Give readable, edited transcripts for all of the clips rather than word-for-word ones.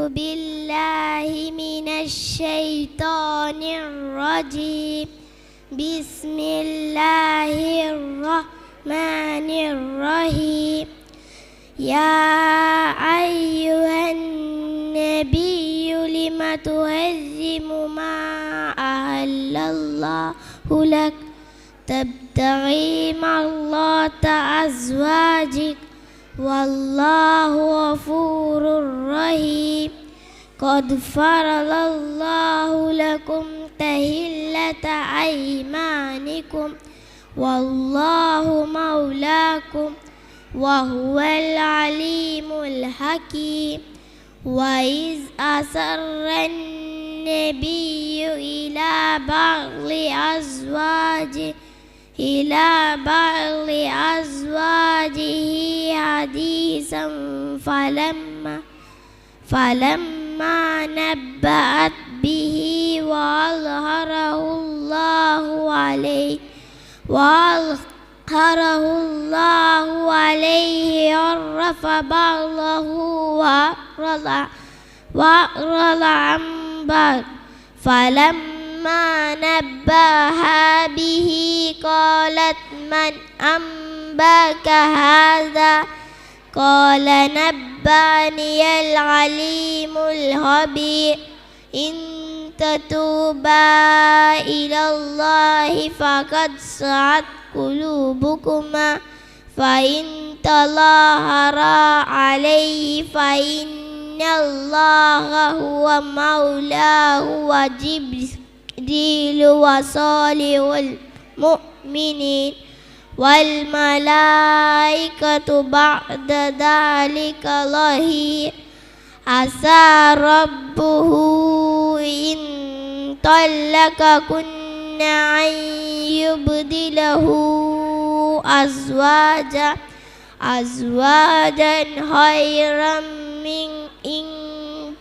بالله من الشيطان الرجيم بسم الله الرحمن الرحيم يا أيها النبي لم تحرم ما أحل الله لك تبتغي مرضات أزواجك والله غفور رحيم قد فرض الله لكم تحلة أيمانكم والله مولاكم وهو العليم الحكيم وإذ أسر النبي إلى بعض أزواجه حديثا فلما نبأت به وأظهره الله عليه عرف بعضه وأعرض عن بعض فلما نبأها به قالت من أنبأك هذا قال نبأني العليم الخبير إن تتوبا إلى الله فقد صعد قلوبكما فإن تظاهرا عليه فإن الله هو مولاه وجبريل وصالح المؤمنين والملائكة بعد ذلك ظهير عسى ربه إن طلقكن أن يبدله أزواجا خيرا من إن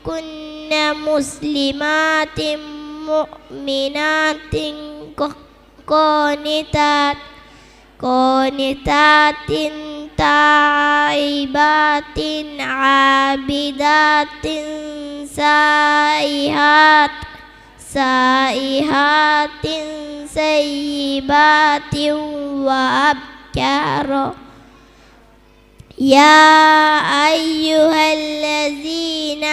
كن مسلمات مؤمنات قانتات تائبات عابدات سائحات سيبات وأبكارا يا أيها الذين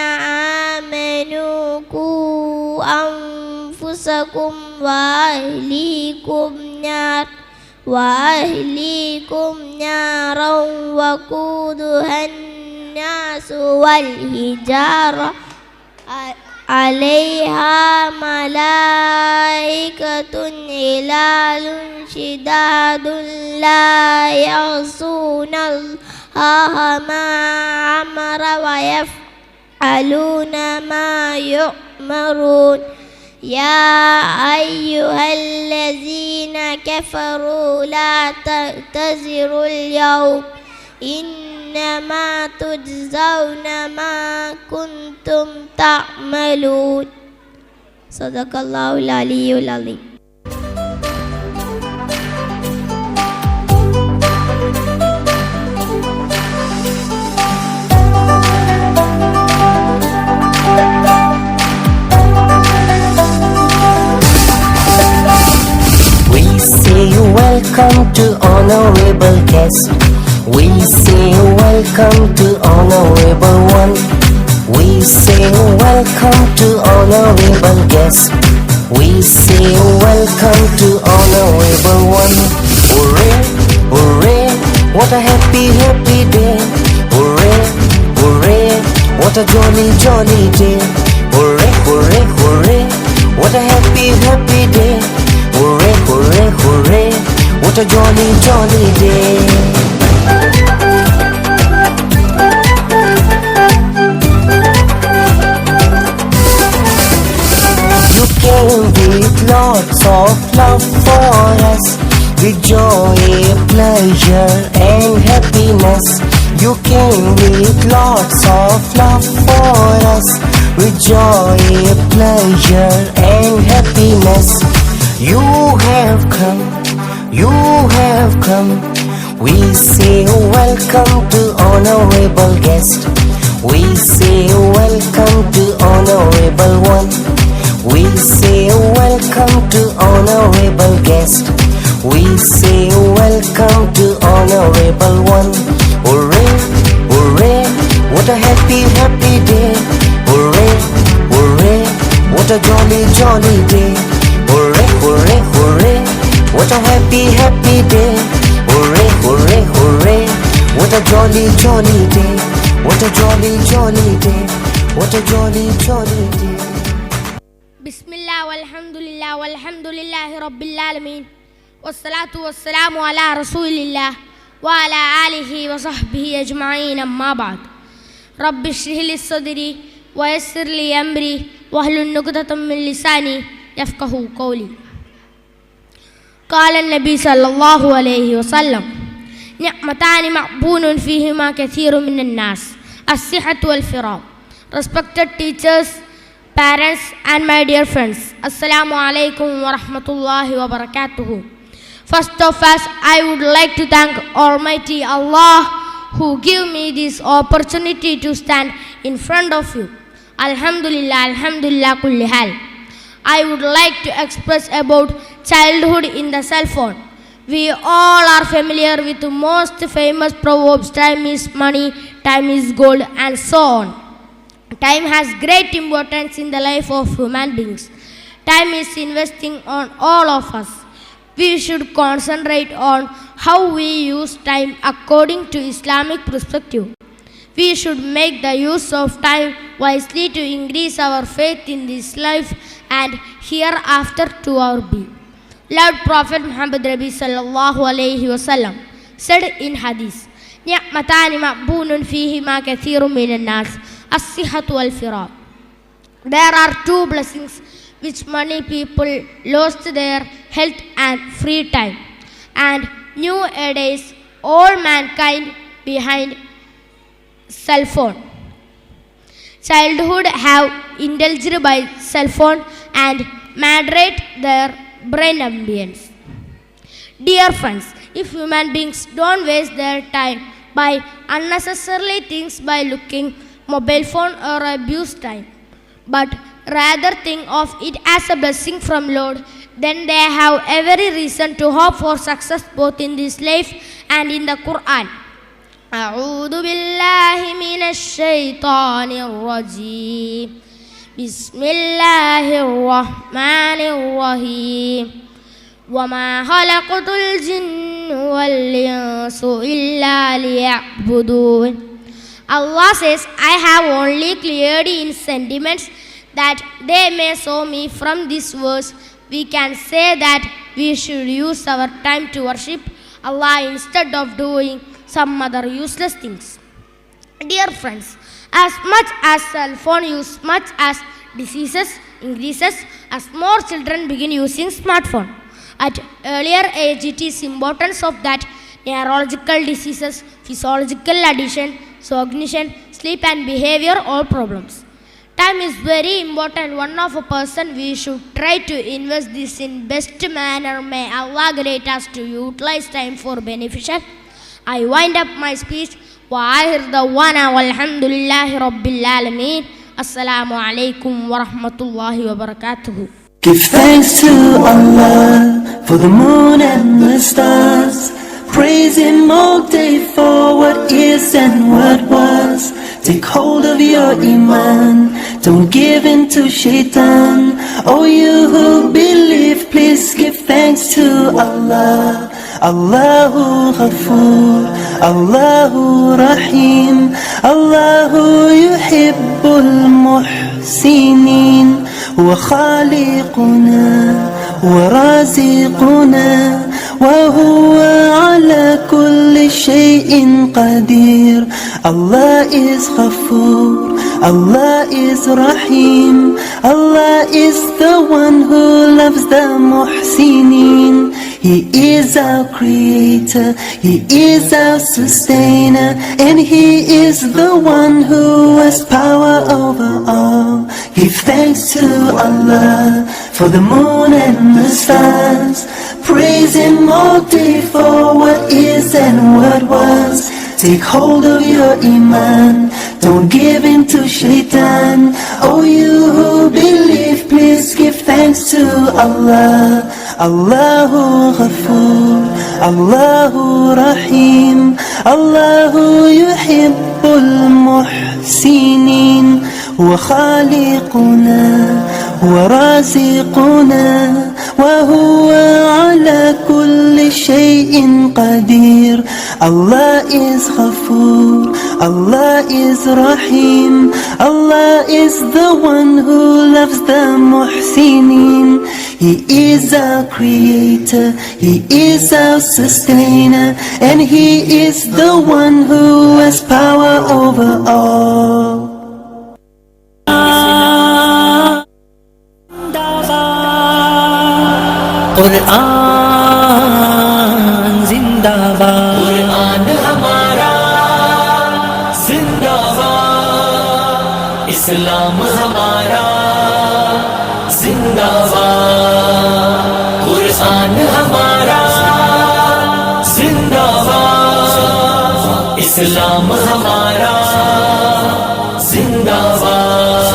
آمنوا قوا أنفسكم وأهليكم نارا وقودها الناس والحجارة عليها ملائكة غلاظ شداد لا يعصون الله ما أمر ويفعلون ما يؤمرون يا أيها الذين كفروا لا تعتذروا اليوم إنما تجزون ما كنتم تعملون صدق الله العلي العظيم. Welcome to honorable guest. We say welcome to honorable one. We say welcome to honorable guest. We say welcome to honorable one. Hooray, hooray, what a happy, happy day. Hooray, hooray, what a jolly, jolly day. Hooray, hooray, hooray, what a happy, happy day. Hooray, hooray, hooray, what a jolly, jolly day. You came with lots of love for us, with joy, pleasure and happiness. You came with lots of love for us, with joy, pleasure and happiness. You have come, you have come. We say welcome to honorable guest. We say welcome to honorable one. We say welcome to honorable guest. We say welcome to honorable one. Hooray, hooray, what a happy, happy day. Hooray, hooray, what a jolly, jolly day. Hooray, hooray, hooray, what a happy, happy day. Hooray, hooray, hooray, what a jolly, jolly day. What a jolly, jolly day. What a jolly, jolly day. Bismillah walhamdulillah walhamdulillahi rabbil alamin. Wassalatu wassalamu ala rasulillah wa ala alihi wa sahbihi ajma'in, amma ba'd. Rabbi shrih li sadri wa yassir li amri wahlul 'uqdatam min lisani yafqahu qawli. Qala an-nabi sallallahu alayhi wa sallam, ni'matani ma'bunun fihima kathirun minan nas, as-sihhatu wal firaq. Respected teachers, parents and my dear friends, assalamu alaikum wa rahmatullahi wa barakatuhu. First of all, I would like to thank Almighty Allah who gave me this opportunity to stand in front of you. Alhamdulillah, alhamdulillah kulli hal. I would like to express about childhood in the cell phone. We all are familiar with the most famous proverbs, time is money, time is gold, and so on. Time has great importance in the life of human beings. Time is investing on all of us. We should concentrate on how we use time according to Islamic perspective. We should make the use of time wisely to increase our faith in this life and hereafter to our being. Lord Prophet Muhammad Rabi sallallahu alayhi wa sallam said in hadith, ni'matani ma'bunun fihima kathirun minan nas, as-sihhatu wal firaq. There are two blessings which many people lost their health and free time, and nowadays all mankind behind cell phone. Childhood have indulged by cell phone and moderate their brain ambience. Dear friends, if human beings don't waste their time by unnecessarily things by looking mobile phone or abuse time, but rather think of it as a blessing from Lord, then they have every reason to hope for success both in this life and in the Quran. A'udhu billahi minash shaitanir rajim. Bismillahir rahmanir rahim. وَمَا خَلَقْتُ الْجِنَّ وَالْإِنسَ إِلَّا لِيَعْبُدُونِ. Allah says, I have only cleared in sentiments that they may show me. From this verse, we can say that we should use our time to worship Allah instead of doing some other useless things. Dear friends, as much as cell phone use, much as diseases increases, as more children begin using smartphone. At earlier age, it is importance of that neurological diseases, physiological addiction, cognition, sleep and behavior, all problems. Time is very important. One of a person, we should try to invest this in best manner. May Allah grant us to utilize time for beneficial. I wind up my speech. Wa ahir dawana walhamdulillahi rabbil alamin. Assalamu alaikum wa rahmatullahi wa barakatuhu. Give thanks to Allah for the moon and the stars. Praise Him all day for what is and what was. Take hold of your iman, don't give in to shaitan. Oh, you who believe, please give thanks to Allah. Allahu Ghafoor, Allahu Rahim, Allahu Yuhibbul Muhsinin. Huwa Khaliquna wa Raziquna wa huwa ala kulli shay'in qadir. Allah is Ghafoor, Allah is Rahim, Allah is the one who loves the Muhsinin. He is our creator, He is our sustainer, and He is the one who has power over all. Give thanks to Allah for the moon and the stars. Praise Him all day for what is and what was. Take hold of your iman, don't give in to shaitan. Oh, you who believe, please give thanks to Allah. Allahu Ghafoor, Allahu Rahim, Allahu yuhibbul muhsinin. Huwa khaliquna, huwa raziquna, wa huwa ala kulli shay'in qadir. Allah is Ghafoor, Allah is Rahim, Allah is the one who loves the muhsinin. He is our creator, He is our sustainer, and He is the one who has power over all. قرآن زندہ باد، قرآن ہمارا زندہ باد، اسلام ہمارا زندہ باد، قرآن ہمارا زندہ باد، اسلام ہمارا زندہ باد،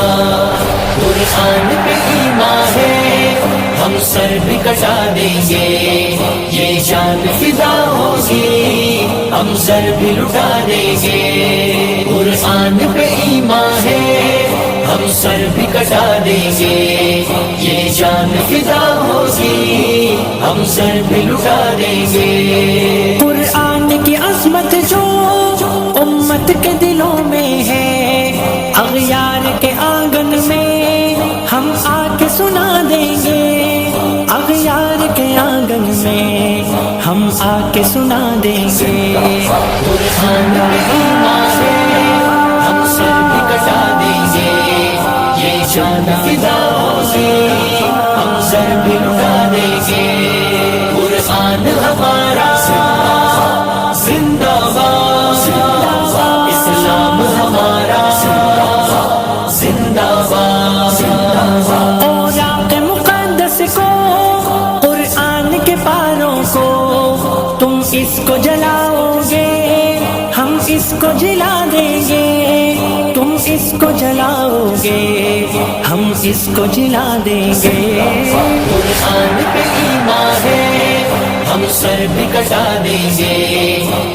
قرآن پہ ایمان ہے ہم سر بھی کٹا دیں گے، یہ جان فدا ہوگی ہم سر بھی لٹا دیں گے، قرآن پہ ایمان ہے ہم سر بھی کٹا دیں گے، یہ جان فدا ہوگی ہم سر بھی لٹا دیں گے، قرآن کی عظمت جو امت کے دلوں میں ہے، اغیار کے آنگن میں ہم آ کے سنا دیں گے، اغیار کے آنگن میں ہم آ کے سنا دیں گے، قرآن ایمان ہے ہم سر بھی کٹا دیں گے، یہ جان فدا ہوگی ہم سر بھی لٹا دیں گے، قرآن ہمارا زندہ باد، اسلام ہمارا زندہ باد، اوراق مقدس کو قرآن کے پاروں کو تم اس کو جلاؤ گے ہم اس کو جلا دیں گے، تم اس کو جلاؤ گے ہم اس کو جلا دیں گے، قرآن پہ ایمان ہے ہم سر بھی کٹا دیں گے،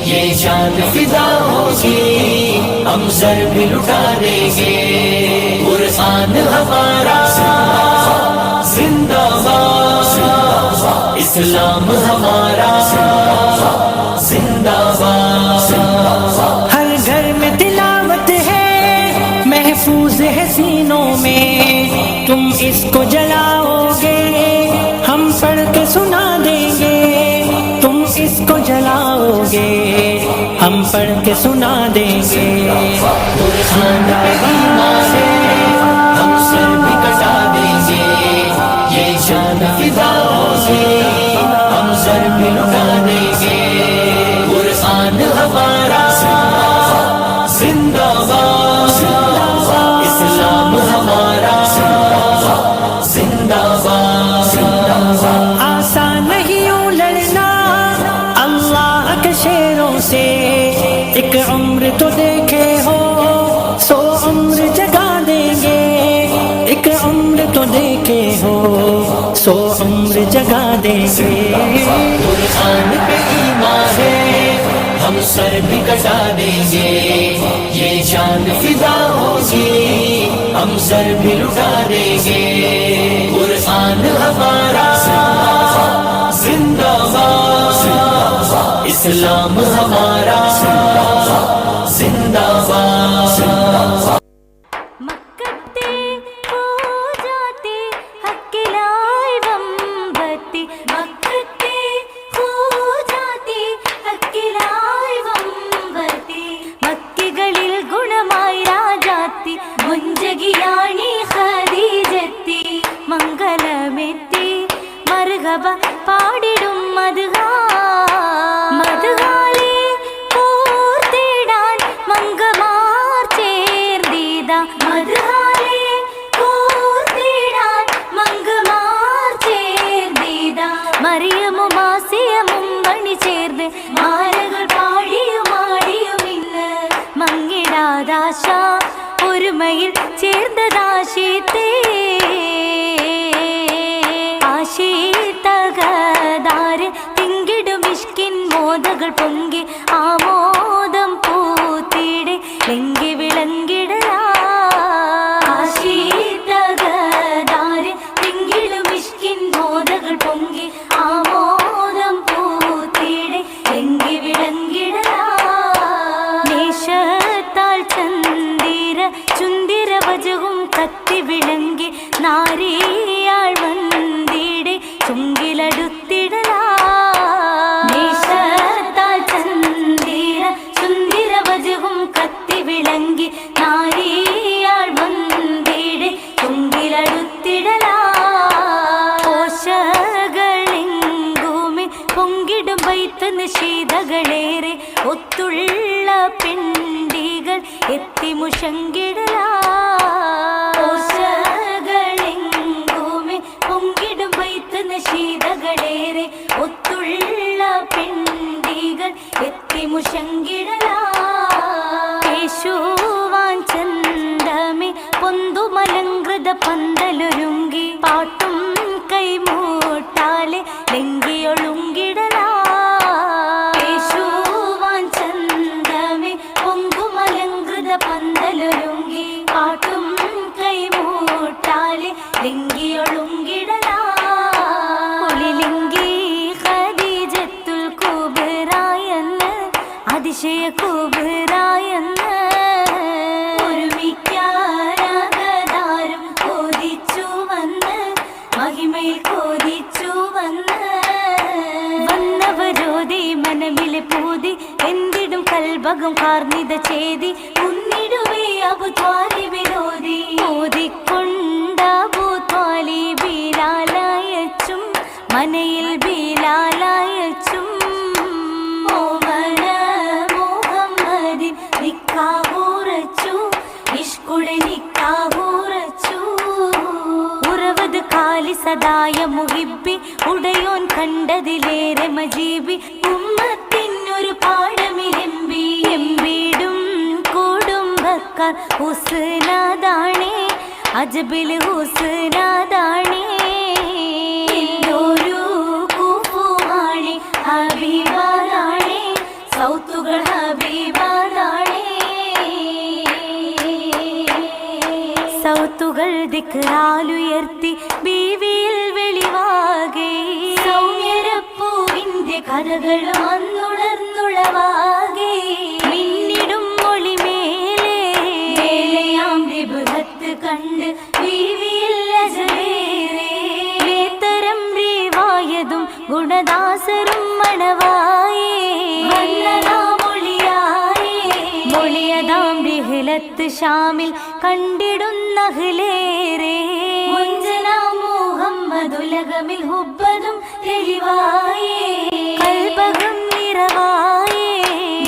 یہ جان فدا ہوگی ہم سر بھی لٹا دیں گے، قرآن ہمارا زندہ باد، اسلام ہمارا زندہ باد، ہر گھر میں تلاوت ہے محفوظ ہے سینوں میں، تم اس کو جلاؤ گے ہم پڑھ کے سنا دیں گے، تم اس کو جلاؤ گے ہم پڑھ کے سنا دیں گے، قرآن پہ ایمان ہے ہم سر بھی کٹا دیں گے، یہ جان فدا ہوگی ہم سر بھی لٹا دیں گے، قرآن ہمارا زندہ باد، اسلام ہمارا زندہ باد، آسان نہیں یوں لڑنا اللہ کے شیروں سے، ایک عمر تو دیکھے ہو 100 عمر جگا دیں گے، ایک عمر تو دیکھے ہو 100 عمر جگا دیں گے، قرآن پہ ایمان ہے ہم سر بھی کٹا دیں گے، یہ جان فدا ہوگی ہم سر بھی لٹا دیں گے، قرآن ہمارا زندہ باد، اسلام ہمارا زندہ باد، മക്കത്തെ പൂജാതി ഹക്കിലായി വമ്പത്തി മക്കത്തെ പൂജാതി ഹക്കിലായി വമ്പത്തി മക്കികളിൽ ഗുണമായി രാജാത്തി മുഞ്ചകിയാണി ഖദീജത്തി മംഗലമെത്തി മർഹബ പാടിടും മദ്ഹാ മദ്ഹാലി പൂർത്തിടാൻ മംഗമാർ ചേർന്നിത മദ്ഹാലി പൂർത്തിടാൻ മംഗമാർ ചേർന്നിത മറിയമും ആസിയമും മണി ചേർന്ന് മാലകൾ പാടിയും ആടിയും ഉള്ളിൽ ചേർന്നതാശീത്തേ ആശീത്തകതാര് തിങ്കിടും ഇഷ്കിൻ മോദകൾ പൊങ്കി ആമോദം പൂത്തിടെ ലെങ്കി വിളങ്കിടലാ ആശീത്തകതാര് തിങ്കിടും ഇഷ്കിൻ മോദകൾ പൊങ്കി ആമോദം പൂത്തിടെ ലെങ്കി വിളങ്കിടലാ നേശത്താൽ ചന്ദിര ചുന്ദിര വജവും കത്തി വിളങ്ങി നാരിയാൾ വന്തിടെ ചുങ്കിലടുത്തിടലാ നേശത്താൽ ചന്ദിര ചുന്ദിര വജവും കത്തി വിളങ്ങി നാരിയാൾ വന്തിടെ ചുങ്കിലടുത്തിടലാ കോശകളെങ്കുമേ പൊങ്കിടും ബൈത്ത് നിശീതകളേറെ ഒത്തുള്ള പെണ്ടികൾ എത്തി മുഷങ്കിടലാ കോശകളെങ്കുമേ പൊങ്കിടും ബൈത്ത് നിശീതകളേറെ ഒത്തുള്ള പെണ്ടികൾ എത്തി മുഷങ്കിടലാ യേശുവാൻ ചന്തമേ പൊന്തുമലങ്കൃത പന്തലൊരുങ്ങി പാട്ടും കൈമൂട്ടാലെ ലെങ്കിയൊളുങ്കിടലാ യേശുവാൻ ചന്തമേ പൊങ്കുമലങ്കൃത പന്തലൊരുങ്ങി പാട്ടും കൈമൂട്ടാലെ ലിംഗിയൊളുങ്കിടലാ ഒളിലിംഗി ഖദീജത്തുൽ കുബ്രായെന്ന് അതിശയ കുബ്രായെന്ന് ഒരുമിക്കാരാഗതാരും കോതിച്ചു വന്ന് മഹിമയിൽ കോതിച്ചു വന്ന് വന്നവരോതി മനമിലെ പൂതി എന്തിടും കൽബകം കാർന്നിത ചേതി മുന്നിടുവേ അബു ത്വാലിബിരോതി ഓതിക്കൊണ്ട അബു ത്വാലിബിലാലയച്ചും മനയിൽ ബിലാലയച്ചും ഓമന മുഹമ്മദിൻ നിക്കാഹുറച്ചു ഇഷ്കുടെ നിക്കാഹുറച്ചു ഉറവത് കാലി സദായ മുഹിബി ഉടയോൻ കണ്ടതിലേറെ മജീബി ഉമ്മത്തിനൊരു പാടമിലെമ്പി എമ്പിടും കുടുംബക്കാർ ഹുസ്നാദാണേ അജബിൽ ഹുസ്നാദാണേ ഒരു കുഫുമാണി ഹബീബാദാണേ സൗത്തുകൾ ഹബീബാദാണേ സൗത്തുകൾ ദിക്റാലുയർത്തി ബീവിയിൽ വെളിവാകെ സൗമ്യരപ്പൂവിന്റെ കഥകൾ വന്നുണർന്നുളവാകെ മിന്നിടും മൊളിമേലെ മേലെയാം വിഭുഹത്ത് കണ്ട് ബീവിയിൽ അജലേറെ വേത്തരം റീവായതും ഗുണദാസരും മണവായേ മൊളിയതാം റിഹ്ലത്ത് ഷാമിൽ കണ്ടിടുന്ന ഹ്ലേറെ മുഹമ്മദുലകമിൽ ഹുബ്ബതും തെളിവായേ കൽബകം നിറവായേ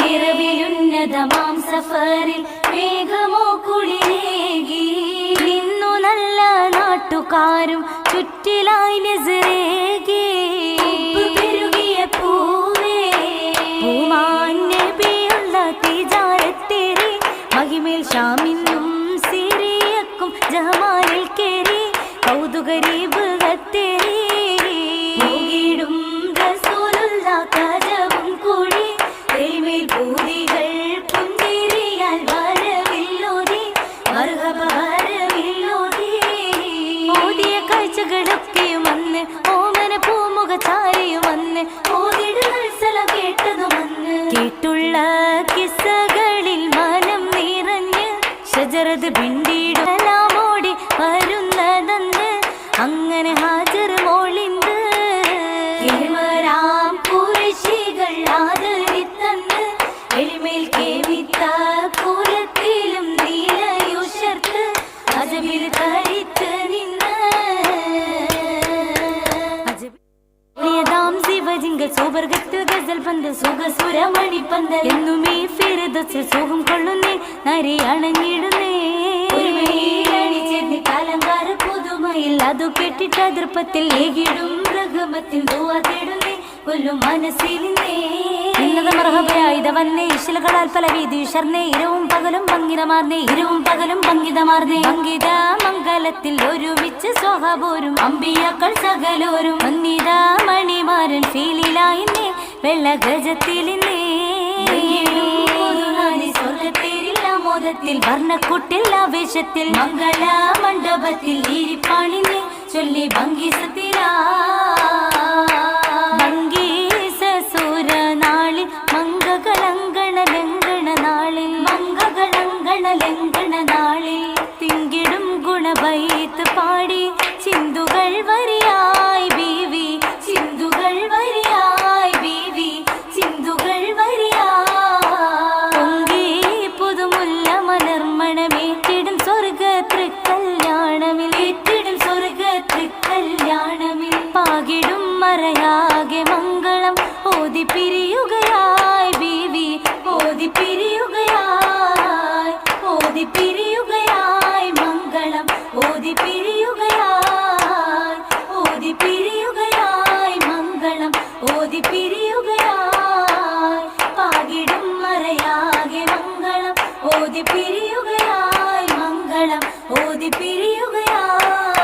നിറവിലുന്നതമാം സഫറിൽ മേഘമോ കുളിരേകി നിന്നു നല്ല നാട്ടുകാരും ചുറ്റിലായി നസറേകി പെരുകിയ പൂവേ പൂമാൻ നബിയുള്ള തിജാരത്തേറി മഹിമേൽ ഷാമിന്നും സിറിയക്കും ജമാലിൽ കേറി കൗതുകരീബ് കത്തേറി പോകിടും റസൂലുള്ള കജവും കൂടി എളിമേൽ പൂതികൾ പുഞ്ചിരിയാൽ വരവില്ലോതി മർഹബ വരവില്ലോതി ഓതിയ കാഴ്ചകളൊക്കെയും വന്ന് ഓമന പൂമുഖചാരിയും വന്ന് ഓതിടുകൾ സല കേട്ടതും വന്ന് കേട്ടുള്ള കിസ്സകളിൽ മനം നിറഞ്ഞ് ഷജറത് പിണ്ടിടലാമോടി വരുന്നതെന്ന് അങ്ങനെ ഹാജർ മോളിന്ത് കിമരാം കുരിശികൾ ആദരിത്തന്ന് എളിമേൽ കേമിത്ത കുലത്തിലും നീലയുഷർത്ത് അജബിൽ കരിത്ത് നിന്ന് ശിവജിങ്കൽ സൂപർഗത്ത് ഗസൽ പന്ത് സുഖസുരമണിപ്പന്തൽ എന്നുമേ ഫിർദൗസിൽ സുഖം കൊള്ളുന്നേ നരി അണഞ്ഞിടുന്നേ അലങ്കാര പുതുമയിൽ അതു കെട്ടിട്ട് അതിർപ്പത്തിൽ ഏകിടും മൃഗമത്തിൽ ദുആ തേടുന്നേ കൊല്ലും മനസ്സിലിന്നേ ഉന്നത മർഹബയായിത വന്നേ ഇശലുകളാൽ പല വീതി ശർന്നേ ഇരവും പകലും ഭംഗിതമാർന്നേ ഇരവും പകലും ഭംഗിതമാർന്നേ ഭംഗിത മംഗലത്തിൽ ഒരുമിച്ച് സ്വഹബോരും അമ്പിയാക്കൾ സകലോരും വന്നിത മണിമാരൻ ഫീലിലായിന്നേ വെള്ള ഗജത്തിലിന്നേ സ്വർഗത്തേരില്ല മോദത്തിൽ വർണ്ണക്കുട്ടിൽ ആവേശത്തിൽ മംഗള മണ്ഡപത്തിൽ ഇരിപ്പാണിന്നേ ചൊല്ലി ഭംഗിസത്തിലാ നാളിൽ മംഗളങ്കണ ലംഘണ നാളിൽ മംഗളങ്കണ ലംഘണ നാളിൽ തിങ്കിടും ഗുണബൈത്ത് പാടി ചിന്തുകൾ വരിയായി ബീവി ചിന്തുകൾ വരിയായി ബീവി ചിന്തുകൾ വരിയായി പുതുമുല്ല മലർമണമേറ്റിടും സ്വർഗ തൃക്കല്യാണമിൽ ഏറ്റിടും സ്വർഗ തൃക്കല്യാണമിൽ പാകിടും മറയാകെ മംഗളം ഓതി പിരിയുകയായി ബീവി ഓതി പിരിയുകയായി ഓതി പിരിയുകയായി മംഗളം ഓതി പിരിയുകയായി ഓതി പിരിയുകയായി മംഗളം ഓതി പിരിയുകയായി പാകിടും മറയാകെ മംഗളം ഓതി പിരിയുകയായി മംഗളം ഓതി പിരിയുകയായി